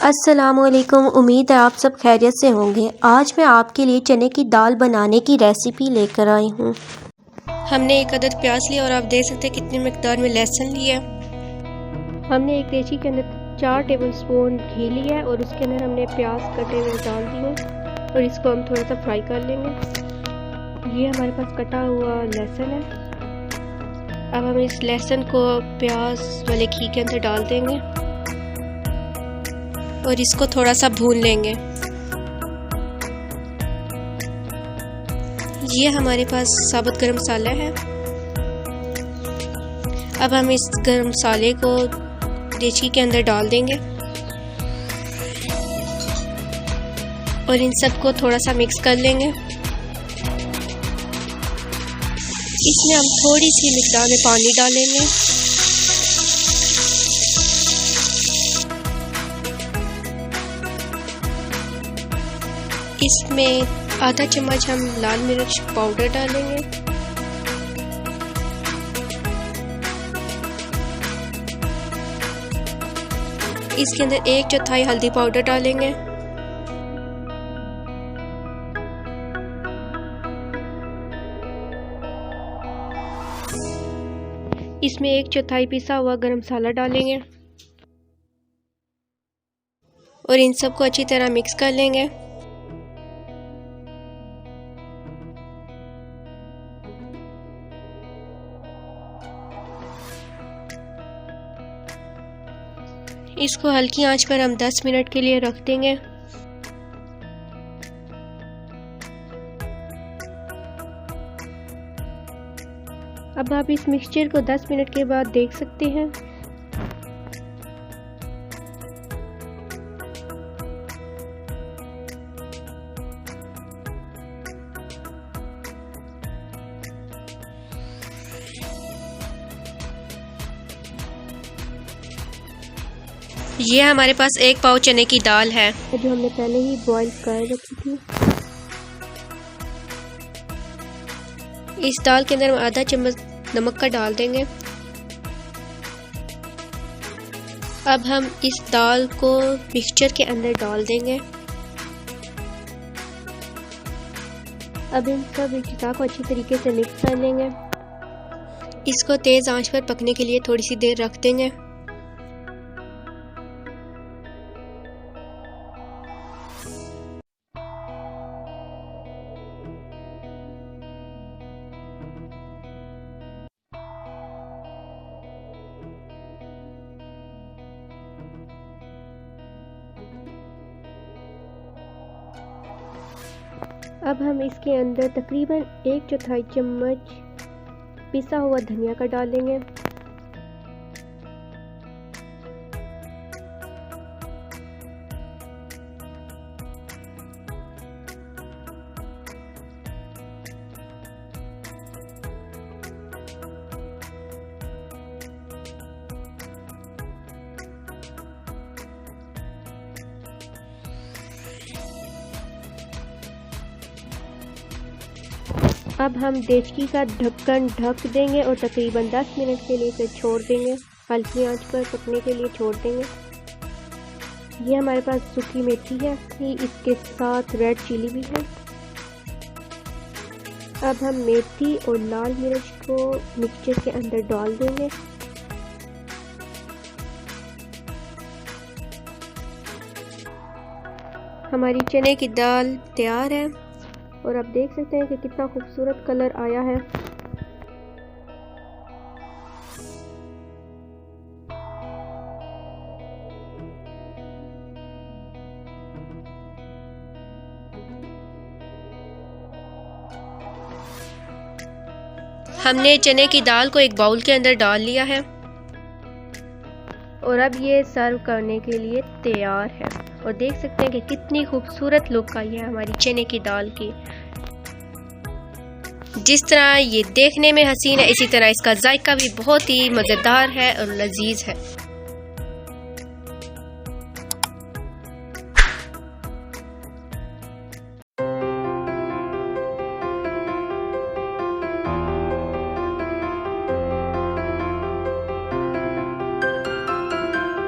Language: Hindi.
अस्सलामुअलैकुम। उम्मीद है आप सब खैरियत से होंगे। आज मैं आपके लिए चने की दाल बनाने की रेसिपी लेकर आई हूँ। हमने एक अदद प्याज लिया और आप देख सकते हैं कितनी मिकदार में लहसुन लिया। हमने एक देची के अंदर 4 टेबलस्पून घी लिया है और उसके अंदर हमने प्याज कटे हुए डाल दिए और इसको हम थोड़ा सा फ्राई कर लेंगे। ये हमारे पास कटा हुआ लहसुन है। अब हम इस लहसुन को प्याज वाले घी के अंदर डाल देंगे और इसको थोड़ा सा भून लेंगे। ये हमारे पास साबुत गरम मसाला है। अब हम इस गरम मसाले को देची के अंदर डाल देंगे और इन सबको थोड़ा सा मिक्स कर लेंगे। इसमें हम थोड़ी सी मिकदार में पानी डालेंगे। इसमें आधा चम्मच हम लाल मिर्च पाउडर डालेंगे। इसके अंदर 1/4 हल्दी पाउडर डालेंगे। इसमें 1/4 पिसा हुआ गरम मसाला डालेंगे और इन सबको अच्छी तरह मिक्स कर लेंगे। इसको हल्की आंच पर हम 10 मिनट के लिए रख देंगे। अब आप इस मिक्सचर को 10 मिनट के बाद देख सकते हैं। ये हमारे पास 1 पाव चने की दाल है जो हमने पहले ही बॉईल कर रखी थी। इस दाल के अंदर हम आधा चम्मच नमक का डाल देंगे। अब हम इस दाल को मिक्सचर के अंदर डाल देंगे। अब इन सब अज्जा को अच्छी तरीके से मिक्स कर लेंगे। इसको तेज आंच पर पकने के लिए थोड़ी सी देर रख देंगे। अब हम इसके अंदर तकरीबन 1/4 चम्मच पिसा हुआ धनिया का डालेंगे। अब हम देचकी का ढक्कन ढक देंगे और तकरीबन 10 मिनट के लिए इसे छोड़ देंगे। हल्की आंच पर पकने के लिए छोड़ देंगे। ये हमारे पास सूखी मेथी है, इसके साथ रेड चिली भी है। अब हम मेथी और लाल मिर्च को मिक्सचर के अंदर डाल देंगे। हमारी चने की दाल तैयार है और आप देख सकते हैं कि कितना खूबसूरत कलर आया है। हमने चने की दाल को एक बाउल के अंदर डाल लिया है और अब ये सर्व करने के लिए तैयार है। और देख सकते हैं कि कितनी खूबसूरत लुक आई है हमारी चने की दाल की। जिस तरह ये देखने में हसीन है, इसी तरह इसका जायका भी बहुत ही मज़ेदार है और लजीज है।